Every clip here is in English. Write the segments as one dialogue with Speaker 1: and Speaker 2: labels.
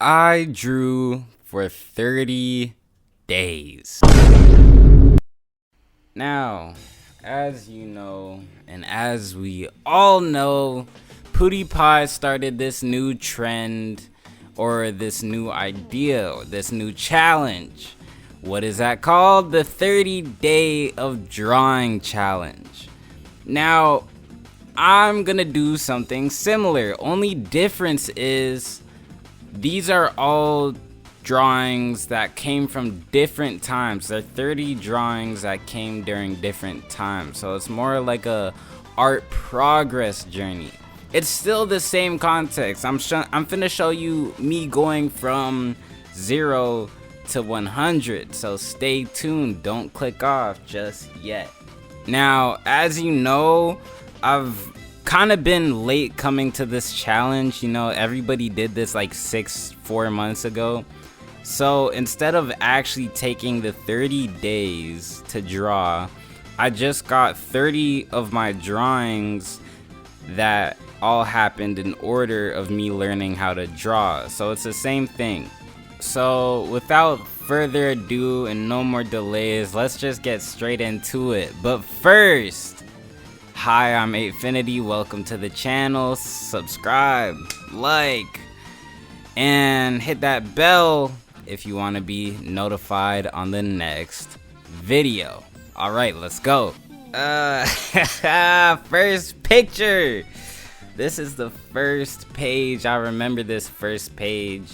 Speaker 1: I drew for 30 days. Now, as you know, and as we all know, PewDiePie started this new trend, or this new idea, or this new challenge. What is that called? The 30-day of drawing challenge. Now, I'm gonna do something similar. Only difference is these are all drawings that came from different times. They're 30 drawings that came during different times. So it's more like a art progress journey. It's still the same context. I'm finna show you me going from 0 to 100. So stay tuned. Don't click off just yet. Now, as you know, I've kind of been late coming to this challenge. You know, everybody did this like 4 months ago. So instead of actually taking the 30 days to draw, I just got 30 of my drawings that all happened in order of me learning how to draw. So it's the same thing. So without further ado and no more delays, let's just get straight into it. But first, hi, I'm 8finity. Welcome to the channel. Subscribe, like, and hit that bell if you want to be notified on the next video. All right, let's go. First picture. This is the first page. I remember this first page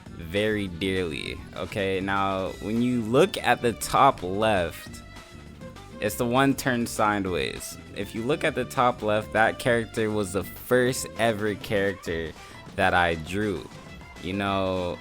Speaker 1: very dearly. Okay, now when you look at the top left, it's the one turned sideways. If you look at the top left, that character was the first ever character that I drew, you know.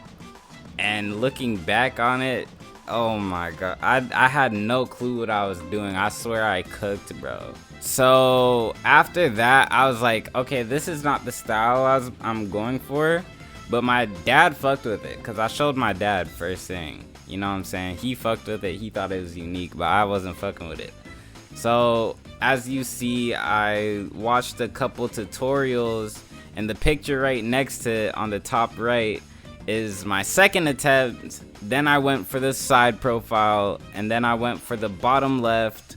Speaker 1: And looking back on it, oh my god, I had no clue what I was doing. I swear I cooked, bro. So after that, I was like, okay, this is not the style I'm going for. But my dad fucked with it, because I showed my dad first thing. You know what I'm saying? He fucked with it. He thought it was unique, but I wasn't fucking with it. So as you see, I watched a couple tutorials, and the picture right next to it on the top right is my second attempt. Then I went for the side profile, and then I went for the bottom left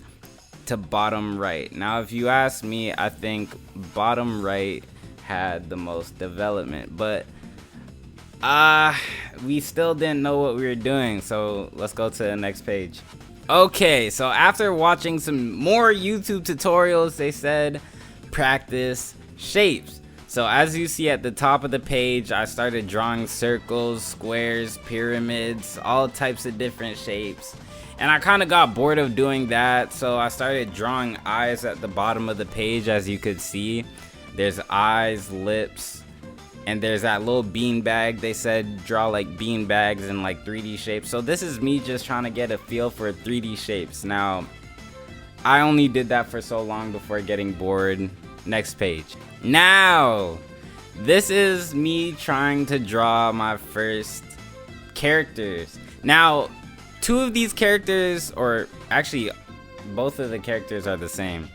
Speaker 1: to bottom right. Now if you ask me, I think bottom right had the most development, but we still didn't know what we were doing. So let's go to the next page. Okay, so after watching some more YouTube tutorials, they said practice shapes. So as you see at the top of the page, I started drawing circles, squares, pyramids, all types of different shapes. And I kind of got bored of doing that, so I started drawing eyes at the bottom of the page. As you could see, there's eyes, lips, and there's that little beanbag. They said draw like beanbags in like 3D shapes. So this is me just trying to get a feel for 3D shapes. Now, I only did that for so long before getting bored. Next page. Now, this is me trying to draw my first characters. Now, two of these characters, or actually both of the characters are the same.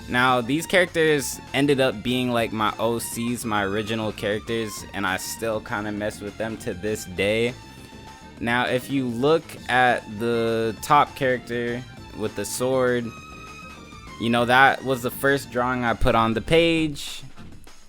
Speaker 1: Now, these characters ended up being like my OCs, my original characters, and I still kind of mess with them to this day. Now, if you look at the top character with the sword, you know, that was the first drawing I put on the page,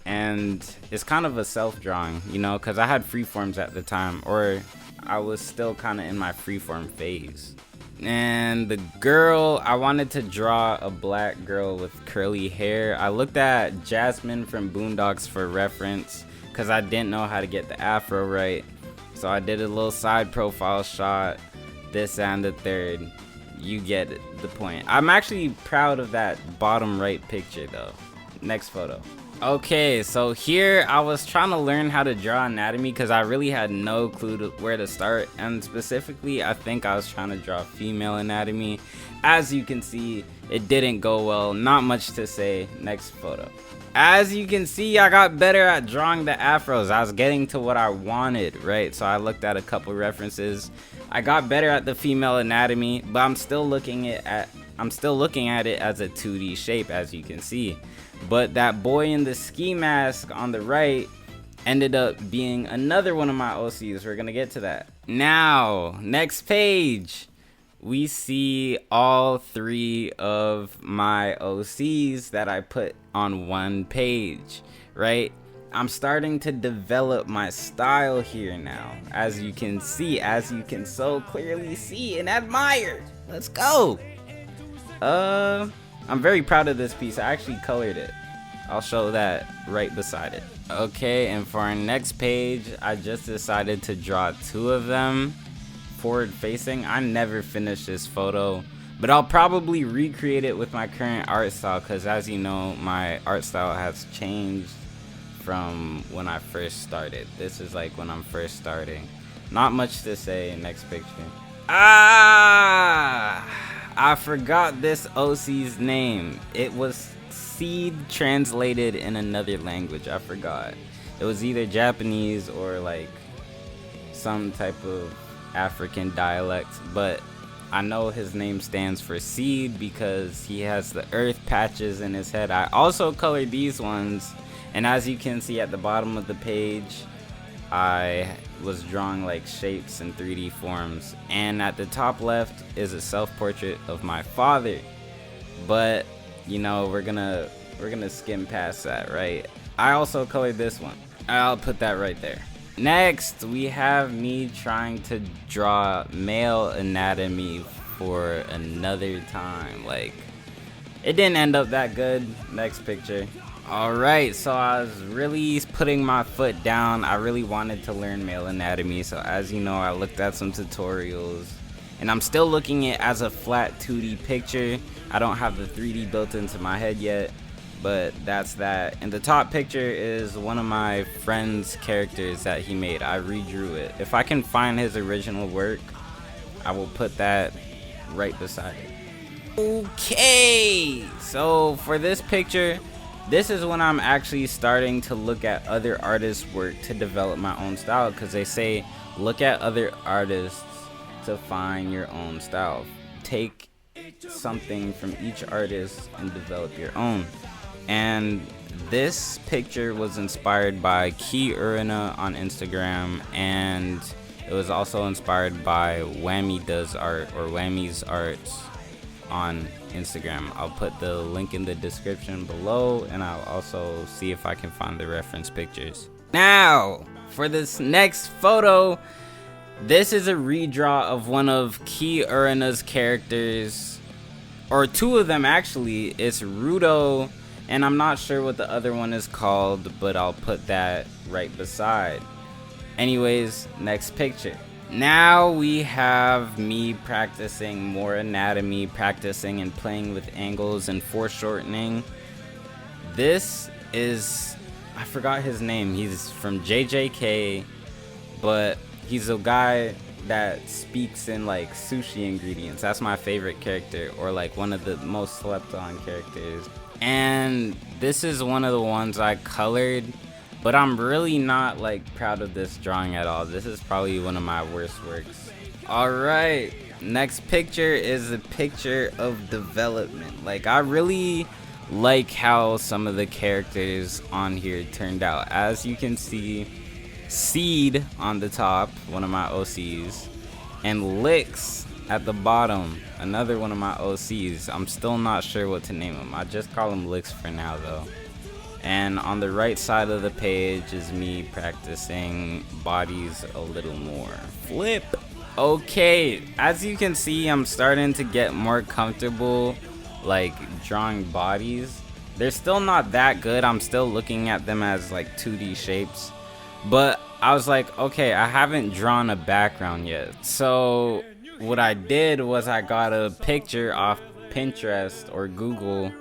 Speaker 1: and it's kind of a self-drawing, you know, because I had freeforms at the time, or I was still kind of in my freeform phase. And the girl, I wanted to draw a black girl with curly hair. I looked at Jasmine from Boondocks for reference, because I didn't know how to get the afro right. So I did a little side profile shot, this and the third. You get the point. I'm actually proud of that bottom right picture though. Next photo. Okay, so here I was trying to learn how to draw anatomy because I really had no clue where to start, and specifically I think I was trying to draw female anatomy. As you can see, it didn't go well. Not much to say. Next photo. As you can see, I got better at drawing the afros. I was getting to what I wanted, right? So I looked at a couple references. I got better at the female anatomy, but I'm still looking at it as a 2D shape, as you can see. But that boy in the ski mask on the right, ended up being another one of my OCs. We're gonna get to that. Now, next page, we see all 3 of my OCs that I put on one page, right? I'm starting to develop my style here now, as you can see, as you can so clearly see and admire. Let's go. I'm very proud of this piece. I actually colored it. I'll show that right beside it. Okay, and for our next page, I just decided to draw 2 of them forward facing. I never finished this photo, but I'll probably recreate it with my current art style, because as you know, my art style has changed from when I first started. This is like when I'm first starting. Not much to say. Next picture. I forgot this OC's name. It was seed translated in another language. I forgot. It was either Japanese or like some type of African dialect, but I know his name stands for seed because he has the earth patches in his head. I also colored these ones, and as you can see at the bottom of the page, I was drawing like shapes and 3D forms, and at the top left is a self-portrait of my father. But you know, we're gonna skim past that, right? I also colored this one. I'll put that right there. Next, we have me trying to draw male anatomy for another time. Like, it didn't end up that good. Next picture. Alright, so I was really putting my foot down. I really wanted to learn male anatomy, so as you know, I looked at some tutorials, and I'm still looking at it as a flat 2D picture. I don't have the 3D built into my head yet, but that's that. And the top picture is one of my friend's characters that he made. I redrew it. If I can find his original work, I will put that right beside it. Okay, so for this picture, this is when I'm actually starting to look at other artists' work to develop my own style, because they say look at other artists to find your own style. Take something from each artist and develop your own. And this picture was inspired by Key Urina on Instagram, and it was also inspired by Whammy Does Art, or Whammy's Arts on Instagram. I'll put the link in the description below, and I'll also see if I can find the reference pictures. Now, for this next photo, this is a redraw of one of Key Urina's characters, or 2 of them actually. It's Rudo, and I'm not sure what the other one is called, but I'll put that right beside. Anyways, next picture. Now we have me practicing more anatomy, practicing and playing with angles and foreshortening. This is, I forgot his name. He's from JJK, but he's a guy that speaks in like sushi ingredients. That's my favorite character, or like one of the most slept on characters. And this is one of the ones I colored, but I'm really not like proud of this drawing at all. This is probably one of my worst works. Alright, next picture is a picture of development. Like, I really like how some of the characters on here turned out. As you can see, Seed on the top, one of my OCs, and Licks at the bottom, another one of my OCs. I'm still not sure what to name him. I just call him Licks for now though. And on the right side of the page is me practicing bodies a little more. Flip! Okay, as you can see, I'm starting to get more comfortable like drawing bodies. They're still not that good. I'm still looking at them as like 2D shapes. But I was like, okay, I haven't drawn a background yet. So what I did was I got a picture off Pinterest or Google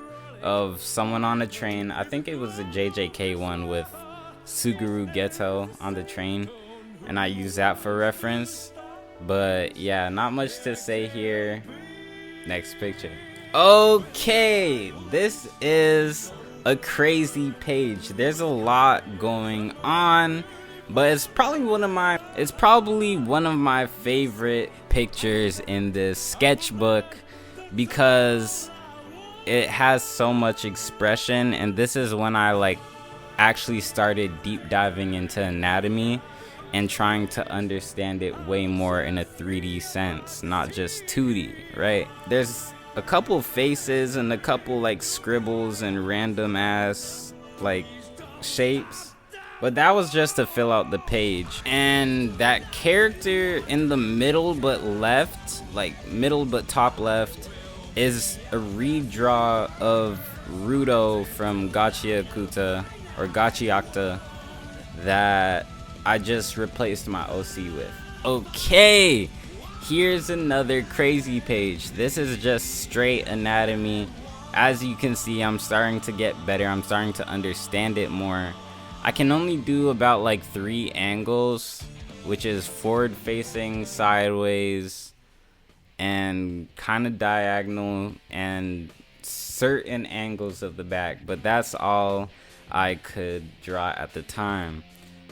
Speaker 1: of someone on a train. I think it was a JJK one with Suguru Ghetto on the train, and I used that for reference. But yeah, not much to say here. Next picture. Okay, this is a crazy page. There's a lot going on, but it's probably one of my favorite pictures in this sketchbook because it has so much expression. And this is when I like actually started deep diving into anatomy and trying to understand it way more in a 3D sense, not just 2D, right? There's a couple faces and a couple like scribbles and random ass like shapes, but that was just to fill out the page. And that character in the middle but left, like middle but top left, is a redraw of Ruto from Gachiakuta or Gachiakta that I just replaced my OC with. Okay, here's another crazy page. This is just straight anatomy. As you can see, I'm starting to get better. I'm starting to understand it more. I can only do about like 3 angles, which is forward facing, sideways, and kind of diagonal, and certain angles of the back, but that's all I could draw at the time.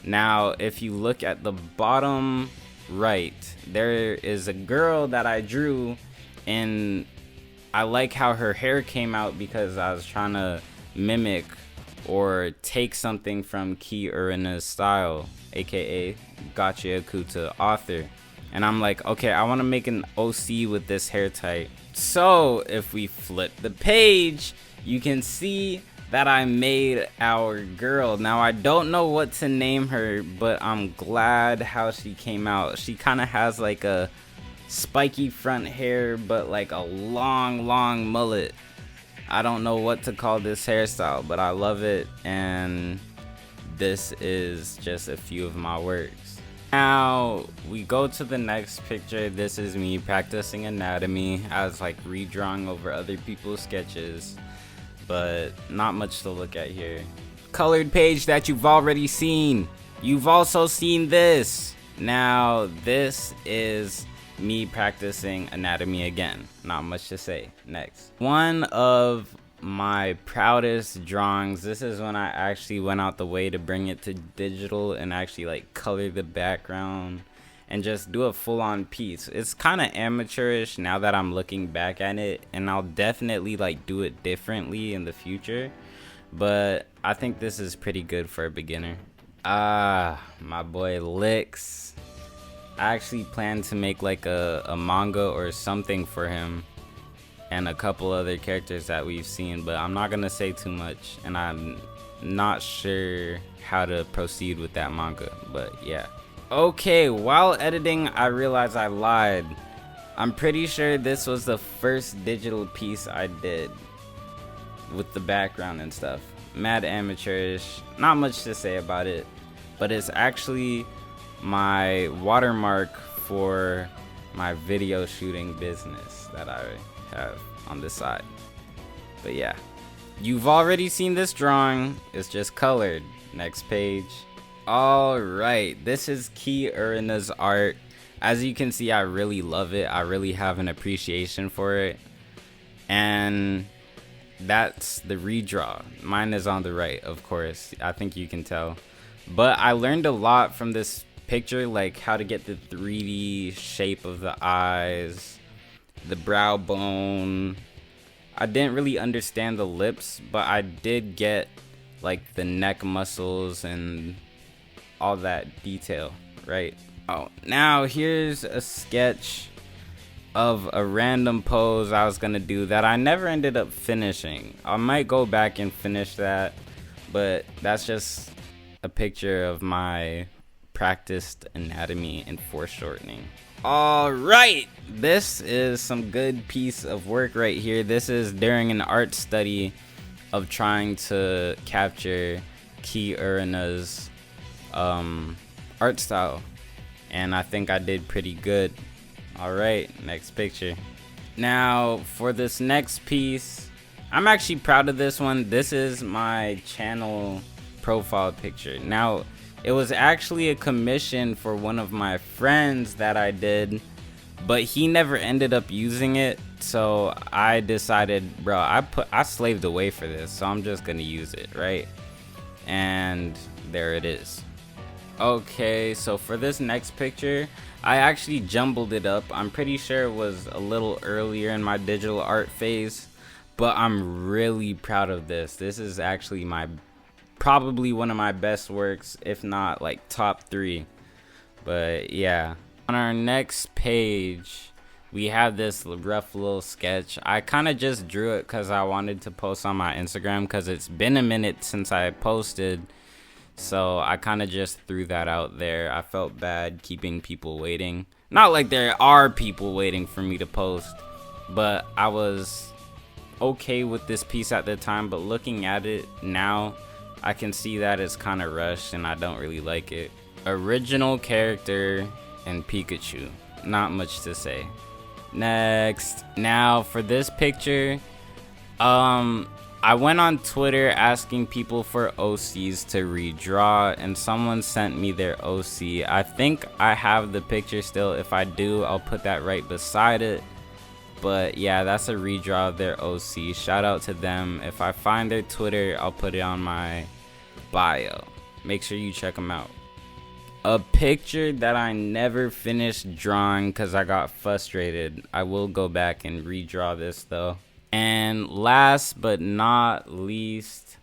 Speaker 1: Now, if you look at the bottom right, there is a girl that I drew, and I like how her hair came out because I was trying to mimic or take something from Ki Urina's style, aka Gachiakuta author. And I'm like, okay, I want to make an OC with this hair type. So if we flip the page, you can see that I made our girl. Now I don't know what to name her, but I'm glad how she came out. She kind of has like a spiky front hair, but like a long mullet. I don't know what to call this hairstyle, but I love it, and this is just a few of my works. Now we go to the next picture. This is me practicing anatomy. I was like redrawing over other people's sketches, but not much to look at here. Colored page that you've already seen. You've also seen this. Now this is me practicing anatomy again. Not much to say. Next. One of my proudest drawings. This is when I actually went out the way to bring it to digital and actually like color the background and just do a full-on piece. It's kind of amateurish now that I'm looking back at it, and I'll definitely like do it differently in the future, but I think this is pretty good for a beginner. My boy Licks. I actually plan to make like a manga or something for him and a couple other characters that we've seen, but I'm not gonna say too much, and I'm not sure how to proceed with that manga, but yeah. Okay, while editing, I realized I lied. I'm pretty sure this was the first digital piece I did with the background and stuff. Mad amateurish, not much to say about it, but it's actually my watermark for my video shooting business that I have on this side. But yeah, you've already seen this drawing. It's just colored. Next page. All right, this is Ki Urina's art. As you can see, I really love it. I really have an appreciation for it, and that's the redraw. Mine is on the right, of course. I think you can tell, but I learned a lot from this picture, like how to get the 3D shape of the eyes, the brow bone. I didn't really understand the lips, but I did get like the neck muscles and all that detail, right? Oh, now here's a sketch of a random pose I was gonna do that I never ended up finishing. I might go back and finish that, but that's just a picture of my practiced anatomy and foreshortening. All right, this is some good piece of work right here. This is during an art study of trying to capture Ki Urina's art style, and I think I did pretty good. All right, next picture. Now for this next piece, I'm actually proud of this one. This is my channel profile picture. Now it was actually a commission for one of my friends that I did, but he never ended up using it, so I decided, bro, I slaved away for this, so I'm just gonna use it, right? And there it is. Okay, so for this next picture, I actually jumbled it up. I'm pretty sure it was a little earlier in my digital art phase, but I'm really proud of this. This is actually my probably one of my best works, if not like top 3. But yeah, on our next page we have this rough little sketch. I kind of just drew it because I wanted to post on my Instagram because it's been a minute since I posted, so I kind of just threw that out there. I felt bad keeping people waiting. Not like there are people waiting for me to post, but I was okay with this piece at the time, but looking at it now, I can see that it's kind of rushed and I don't really like it. Original character and Pikachu. Not much to say. Next. Now for this picture, I went on Twitter asking people for OCs to redraw, and someone sent me their OC. I think I have the picture still. If I do, I'll put that right beside it. But yeah, that's a redraw of their OC. Shout out to them. If I find their Twitter, I'll put it on my bio. Make sure you check them out. A picture that I never finished drawing because I got frustrated. I will go back and redraw this though. And last but not least,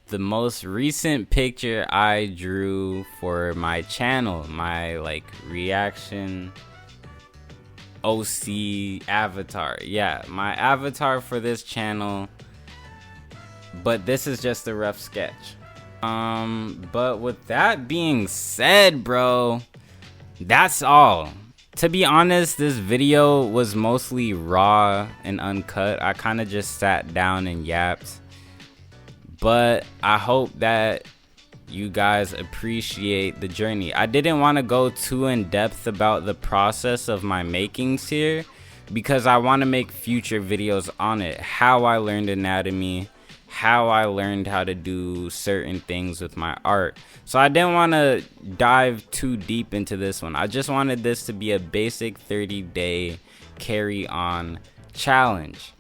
Speaker 1: the most recent picture I drew for my channel, my like reaction OC avatar. Yeah, my avatar for this channel, but this is just a rough sketch. But with that being said, bro, that's all. To be honest, this video was mostly raw and uncut. I kind of just sat down and yapped, but I hope that you guys appreciate the journey. I didn't want to go too in depth about the process of my makings here because I want to make future videos on it. How I learned anatomy, how I learned how to do certain things with my art. So I didn't want to dive too deep into this one. I just wanted this to be a basic 30-day carry on challenge.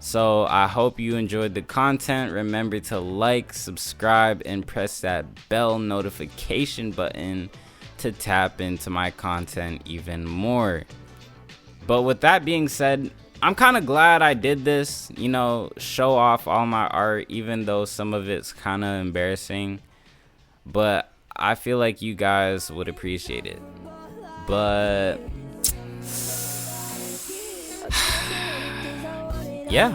Speaker 1: So I hope you enjoyed the content. Remember to like, subscribe, and press that bell notification button to tap into my content even more. But with that being said, I'm kind of glad I did this, you know, show off all my art, even though some of it's kind of embarrassing. But I feel like you guys would appreciate it. But yeah.